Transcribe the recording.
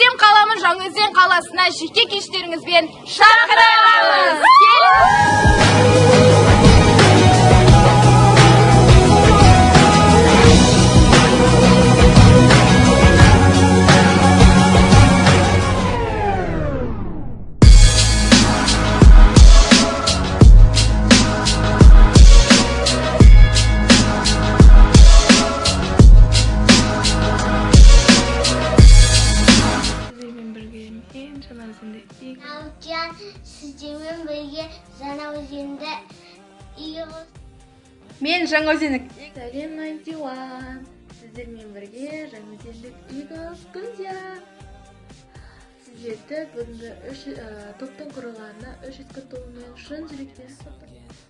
Әсем қаламын Жаңаөзен қаласына жеке кештеріңізбен шақырамыз. Налчан, сіздермен бірге Жаңаөзенде иығыз. Мен Жаңаөзендік. Сәлем 91. Сіздермен бірге Жаңаөзендік Eagles Күндия. Сіздерді бүгінгі топтың құрылғанына 3 күн толуымен шын жүректен құттықтаймын.